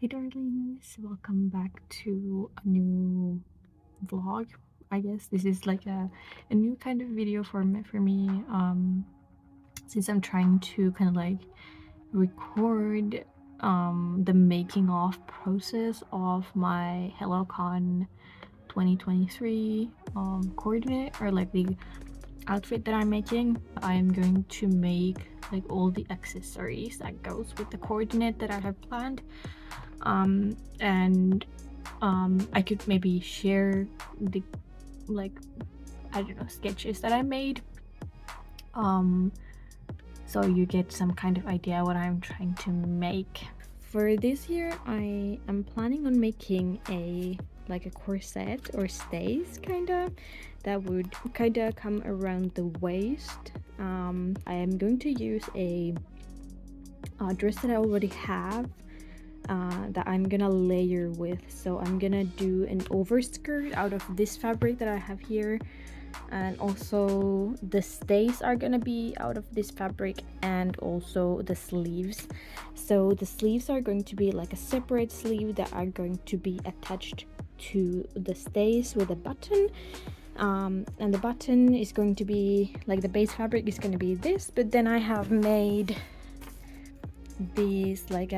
Hey darlings, welcome back to a new vlog. I guess this is like a new kind of video for me since I'm trying to kind of like record the making of process of my Hellocon 2023 coordinate, or like the outfit that I'm making. I'm going to make like all the accessories that goes with the coordinate that I have planned, and I could maybe share the, like, I don't know, sketches that I made, so you get some kind of idea what I'm trying to make. For this year I am planning on making a corset or stays kinda that would kinda come around the waist. I am going to use a dress that I already have, that I'm gonna layer with. So I'm gonna do an overskirt out of this fabric that I have here, and also the stays are gonna be out of this fabric, and also the sleeves. So the sleeves are going to be like a separate sleeve that are going to be attached to the stays with a button, and the button is going to be like, the base fabric is going to be this, but then I have made these like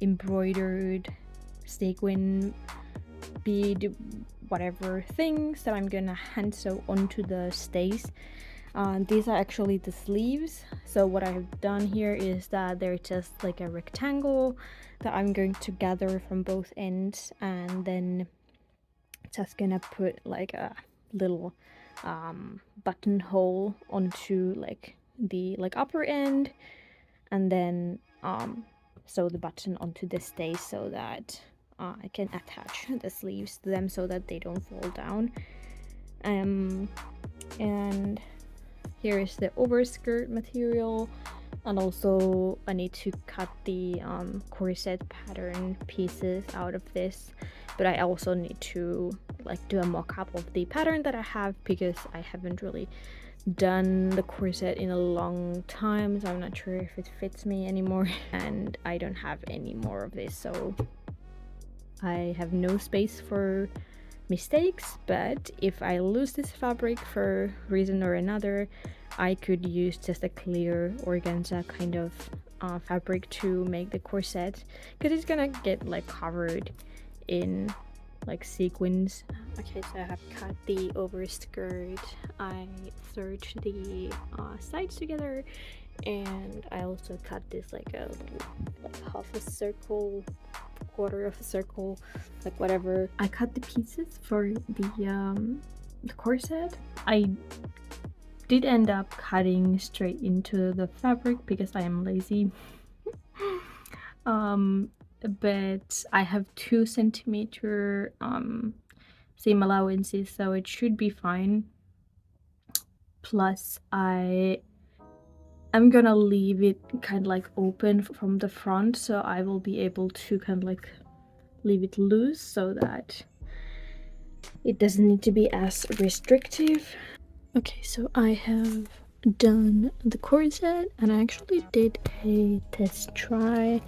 embroidered sequin bead whatever things that I'm gonna hand sew onto the stays. These are actually the sleeves. So what I've done here is that they're just like a rectangle that I'm going to gather from both ends, and then just gonna put like a little buttonhole onto like the upper end, and then sew the button onto the stays so that I can attach the sleeves to them so that they don't fall down. And here is the overskirt material, and also I need to cut the corset pattern pieces out of this, but I also need to like do a mock-up of the pattern that I have, because I haven't really done the corset in a long time, so I'm not sure if it fits me anymore and I don't have any more of this, so I have no space for mistakes. But if I lose this fabric for reason or another, I could use just a clear organza kind of fabric to make the corset, because it's gonna get like covered in like sequins. Okay, so I have cut the overskirt, I serged the sides together, and I also cut this like half a circle, quarter of a circle, like whatever. I cut the pieces for the corset. I did end up cutting straight into the fabric because I am lazy. But I have 2 centimeter seam allowances, so it should be fine. Plus I'm gonna leave it kind of like open from the front, so I will be able to kind of like leave it loose so that it doesn't need to be as restrictive. Okay, so I have done the corset, and I actually did a test try,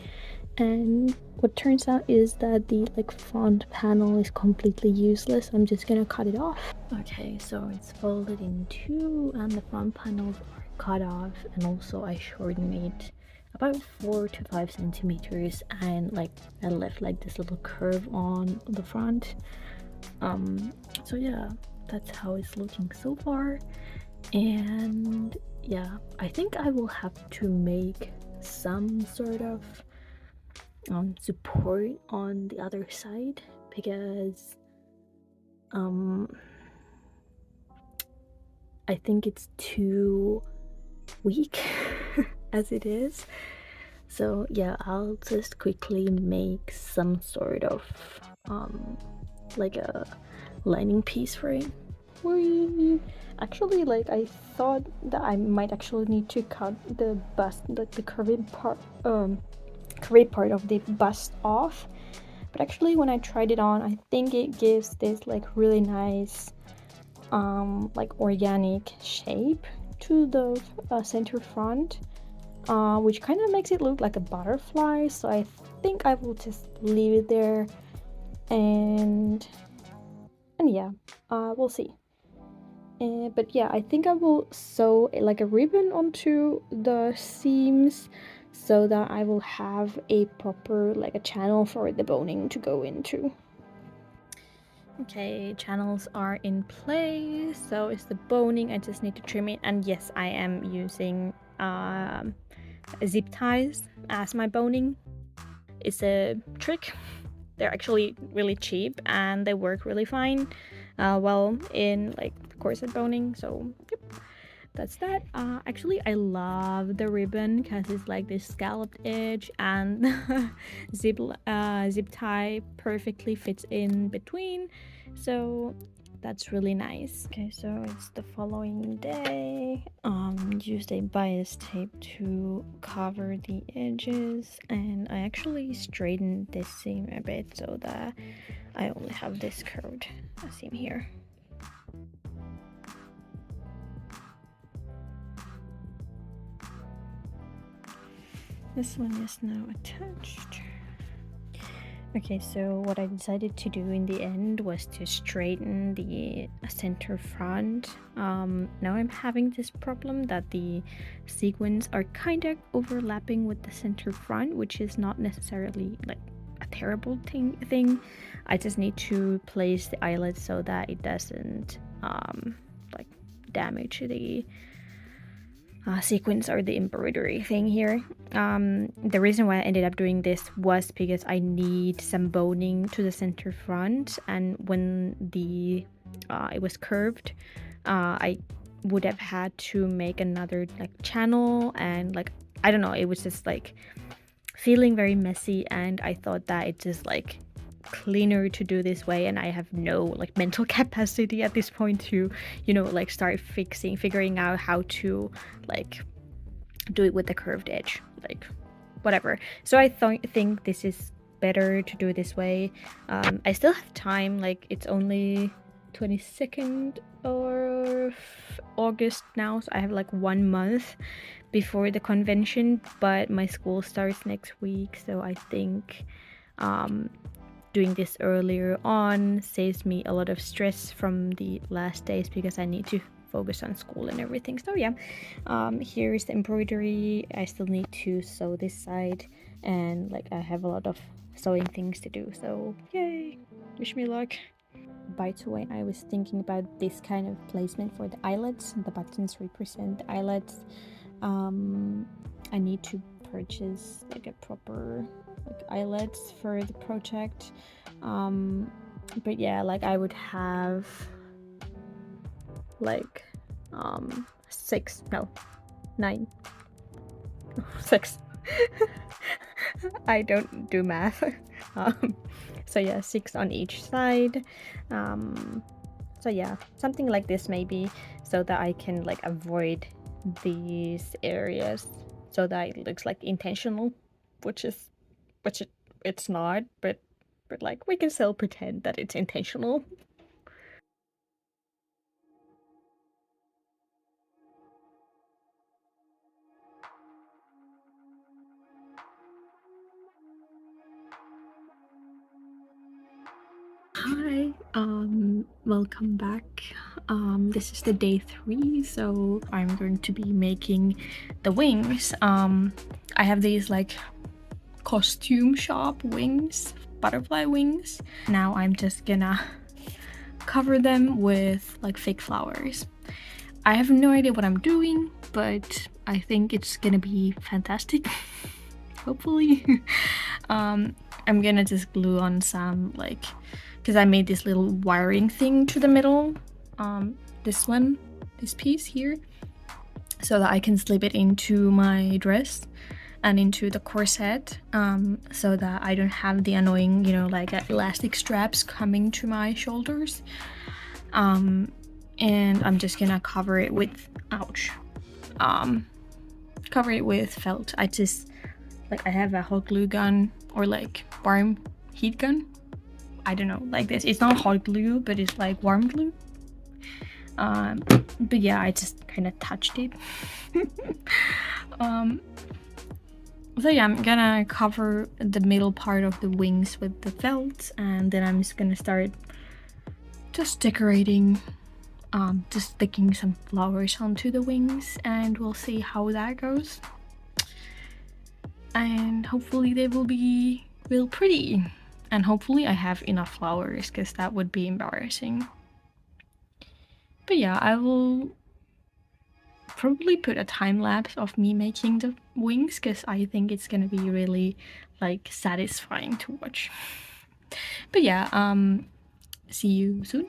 and what turns out is that the like front panel is completely useless. I'm just gonna cut it off. Okay, so it's folded in two and the front panels are cut off, and also I shortened it about 4 to 5 centimeters, and like I left like this little curve on the front. So yeah, that's how it's looking so far. And yeah, I think I will have to make some sort of support on the other side, because I think it's too weak as it is. So yeah, I'll just quickly make some sort of like a lining piece for it. Actually, like I thought that I might actually need to cut the bust, like the curvy part of the bust off, but actually when I tried it on, I think it gives this like really nice like organic shape to the center front. which kind of makes it look like a butterfly, so I think I will just leave it there, and yeah, we'll see. But yeah, I think I will sew like a ribbon onto the seams so that I will have a proper like a channel for the boning to go into. Okay, channels are in place, so it's the boning. I just need to trim it, and yes, I am using zip ties as my boning. It's a trick. They're actually really cheap and they work really fine well in like corset boning, so yep, that's that. Actually I love the ribbon because it's like this scalloped edge, and zip tie perfectly fits in between, so that's really nice. Okay, so it's the following day. Used a bias tape to cover the edges, and I actually straightened this seam a bit so that I only have this curved seam here. This one is now attached. Okay, so what I decided to do in the end was to straighten the center front. Now I'm having this problem that the sequins are kind of overlapping with the center front, which is not necessarily like a terrible thing. I just need to place the eyelet so that it doesn't like damage the sequins or the embroidery thing here. The reason why I ended up doing this was because I need some boning to the center front, and when the it was curved, I would have had to make another like channel, and like I don't know, it was just like feeling very messy, and I thought that it just like cleaner to do this way, and I have no like mental capacity at this point to, you know, like start figuring out how to like do it with the curved edge, like whatever. So I think this is better to do this way. I still have time, like it's only 22nd of August now, so I have like 1 month before the convention, but my school starts next week, so I think doing this earlier on saves me a lot of stress from the last days because I need to focus on school and everything. So yeah, here is the embroidery. I still need to sew this side, and like I have a lot of sewing things to do, so yay, wish me luck. By the way, I was thinking about this kind of placement for the eyelets. The buttons represent the eyelets. I need to purchase like a proper like eyelets for the project, but yeah, like I would have like 6 no 9 6 I don't do math. So yeah, 6 on each side. So yeah, something like this maybe, so that I can like avoid these areas so that it looks like intentional, which it's not, but like we can still pretend that it's intentional. Hi, welcome back. This is the day 3, so I'm going to be making the wings. I have these like costume shop wings, butterfly wings. Now I'm just gonna cover them with like fake flowers. I have no idea what I'm doing, but I think it's gonna be fantastic. Hopefully. I'm gonna just glue on some like, because I made this little wiring thing to the middle, this piece here, so that I can slip it into my dress and into the corset, so that I don't have the annoying, you know, like elastic straps coming to my shoulders. And I'm just gonna cover it with, cover it with felt. I just, like I have a hot glue gun or like warm heat gun. I don't know, like this. It's not hot glue, but it's like warm glue. But yeah, I just kind of touched it. So yeah, I'm gonna cover the middle part of the wings with the felt, and then I'm just gonna start just decorating, just sticking some flowers onto the wings, and we'll see how that goes. And hopefully they will be real pretty. And hopefully I have enough flowers, because that would be embarrassing. But yeah, I will probably put a time lapse of me making the wings, because I think it's gonna be really like satisfying to watch. But yeah, see you soon.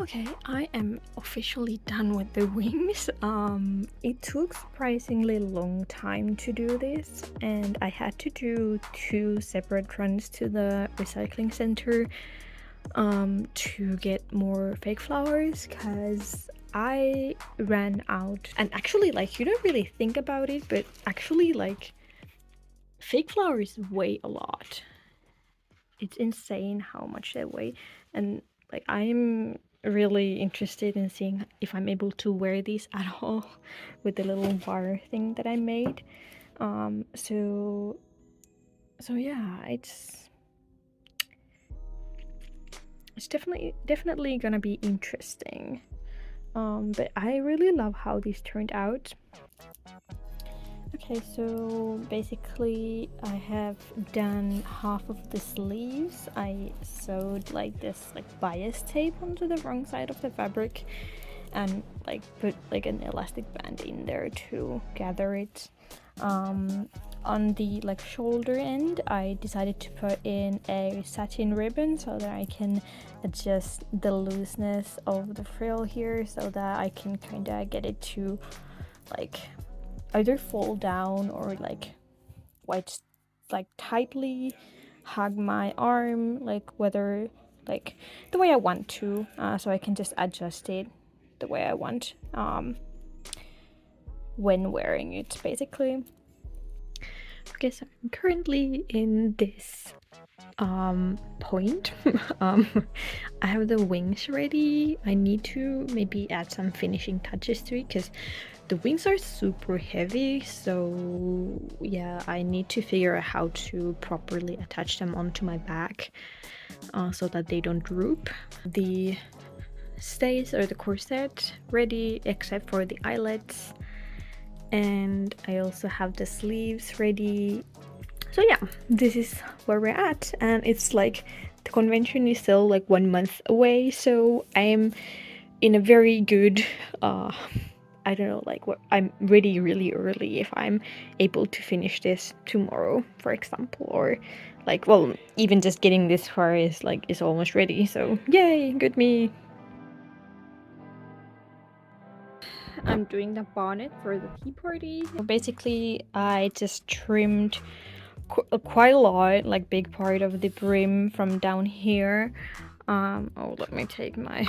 Okay, I am officially done with the wings. It took surprisingly long time to do this, and I had to do 2 separate runs to the recycling center to get more fake flowers, because I ran out. And actually, like, you don't really think about it, but actually, like, fake flowers weigh a lot. It's insane how much they weigh, and like I'm really interested in seeing if I'm able to wear these at all with the little bar thing that I made. So yeah, it's definitely gonna be interesting. But I really love how these turned out. Okay, so basically I have done half of the sleeves. I sewed like this like bias tape onto the wrong side of the fabric and like put like an elastic band in there to gather it. On the like shoulder end, I decided to put in a satin ribbon so that I can adjust the looseness of the frill here, so that I can kind of get it to like either fall down or like quite like tightly hug my arm, like whether like the way I want to, so I can just adjust it the way I want when wearing it basically. Okay, so I'm currently in this point. I have the wings ready. I need to maybe add some finishing touches to it, because the wings are super heavy, so yeah, I need to figure out how to properly attach them onto my back so that they don't droop. The stays or the corset ready except for the eyelets, and I also have the sleeves ready. So yeah, this is where we're at, and it's like the convention is still like 1 month away, so I am in a very good I don't know, like what I'm ready really early if I'm able to finish this tomorrow, for example, or like, well, even just getting this far is like is almost ready, so yay, good me. I'm doing the bonnet for the tea party. Basically, I just trimmed quite a lot, like big part of the brim from down here. Oh, let me take my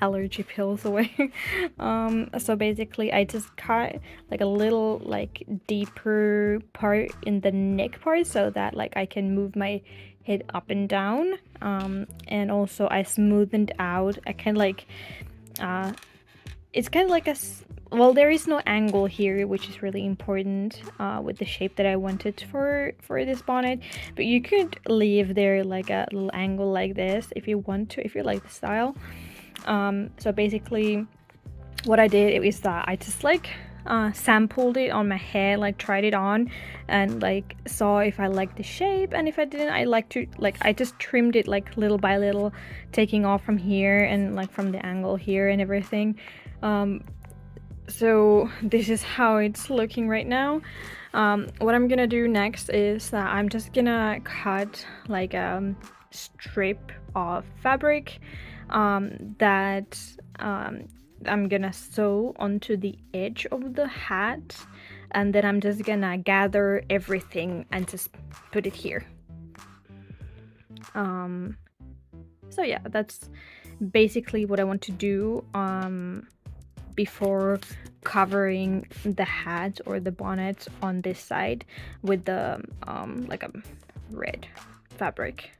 allergy pills away. So basically I just cut like a little like deeper part in the neck part so that like I can move my head up and down. And also I smoothened out. I kind of like it's kind of like well, there is no angle here, which is really important with the shape that I wanted for this bonnet, but you could leave there like a little angle like this if you want to, if you like the style. So basically what I did is that I just like sampled it on my head, like tried it on and like saw if I liked the shape, and if I didn't, I like to like I just trimmed it like little by little, taking off from here and like from the angle here and everything. So this is how it's looking right now. What I'm gonna do next is that I'm just gonna cut like a strip of fabric that I'm gonna sew onto the edge of the hat, and then I'm just gonna gather everything and just put it here. So yeah, that's basically what I want to do before covering the hat or the bonnet on this side with the like a red fabric.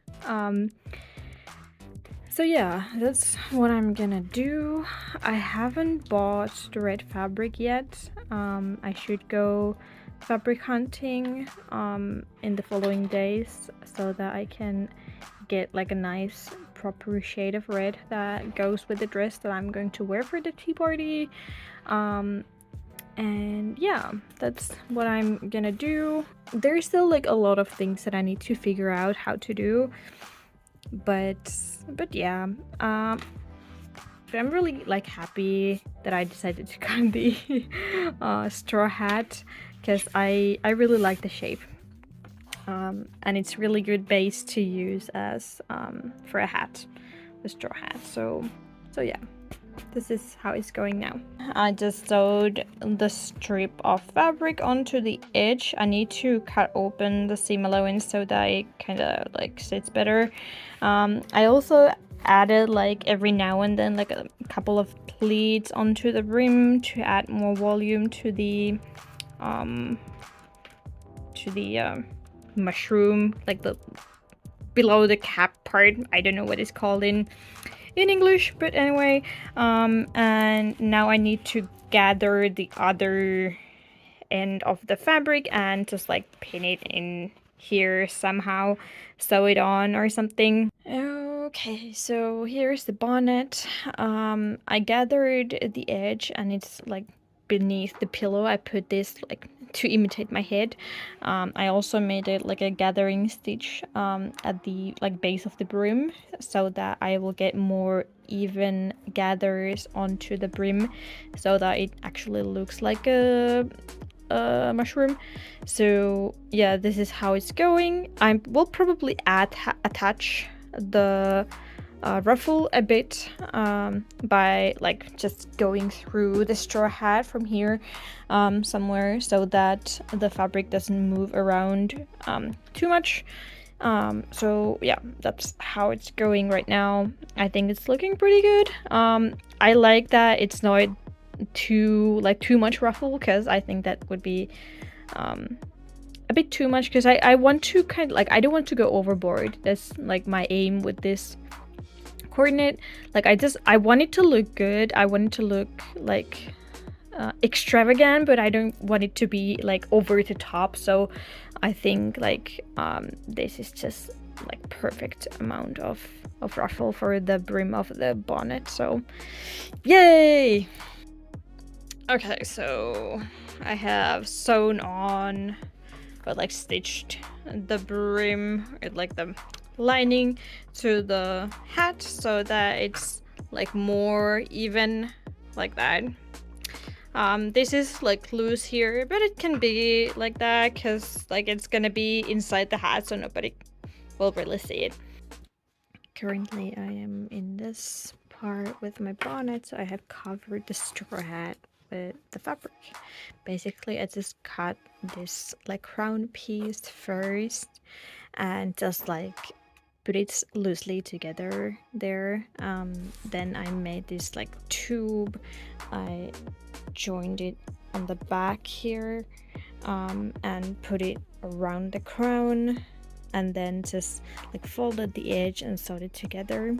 So yeah, that's what I'm gonna do. I haven't bought the red fabric yet. I should go fabric hunting in the following days so that I can get like a nice proper shade of red that goes with the dress that I'm going to wear for the tea party. And yeah, that's what I'm gonna do. There's still like a lot of things that I need to figure out how to do, but yeah, but I'm really like happy that I decided to cut the straw hat, because I really like the shape. And it's really good base to use as for a hat, the straw hat. So yeah, this is how it's going now. I just sewed the strip of fabric onto the edge. I need to cut open the seam allowance so that it kind of like sits better. I also added like every now and then like a couple of pleats onto the rim to add more volume to the mushroom, like the below the cap part. I don't know what it's called in English, but anyway. And now I need to gather the other end of the fabric and just like pin it in here somehow, sew it on or something. Okay, so here's the bonnet. I gathered the edge and it's like beneath the pillow. I put this like to imitate my head. I also made it like a gathering stitch at the like base of the brim so that I will get more even gathers onto the brim so that it actually looks like a mushroom. So yeah, this is how it's going. I will probably attach the ruffle a bit by like just going through the straw hat from here somewhere so that the fabric doesn't move around too much. So yeah, that's how it's going right now. I think it's looking pretty good. I like that it's not too much ruffle, because I think that would be a bit too much, because I want to kind of like, I don't want to go overboard. That's like my aim with this coordinate. Like I want it to look good. I want it to look like extravagant, but I don't want it to be like over the top. So I think like this is just like perfect amount of ruffle for the brim of the bonnet. So yay. Okay, so I have sewn on, but like stitched the brim, like the lining to the hat so that it's like more even like that. This is like loose here, but it can be like that because like it's gonna be inside the hat, so nobody will really see it. Currently I am in this part with my bonnet, so I have covered the straw hat with the fabric. Basically I just cut this like crown piece first and just like put it loosely together there. Then I made this like tube. I joined it on the back here and put it around the crown, and then just like folded the edge and sewed it together.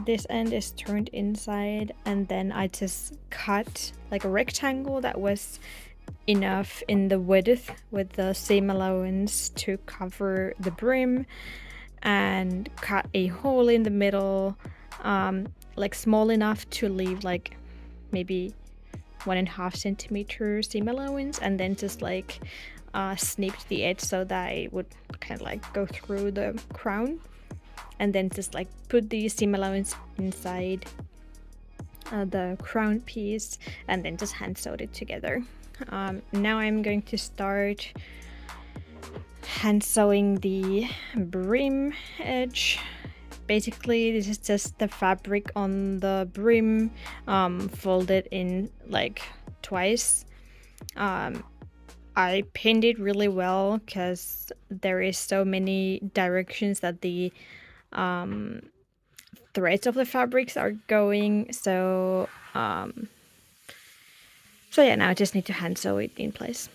This end is turned inside, and then I just cut like a rectangle that was enough in the width with the seam allowance to cover the brim, and cut a hole in the middle, like small enough to leave like maybe 1.5 centimeter seam allowance, and then just like snipped the edge so that it would kind of like go through the crown, and then just like put the seam allowance inside the crown piece, and then just hand sewed it together. Now I'm going to start hand sewing the brim edge. Basically, this is just the fabric on the brim, folded in like twice. I pinned it really well because there is so many directions that the threads of the fabrics are going. So yeah, now I just need to hand sew it in place.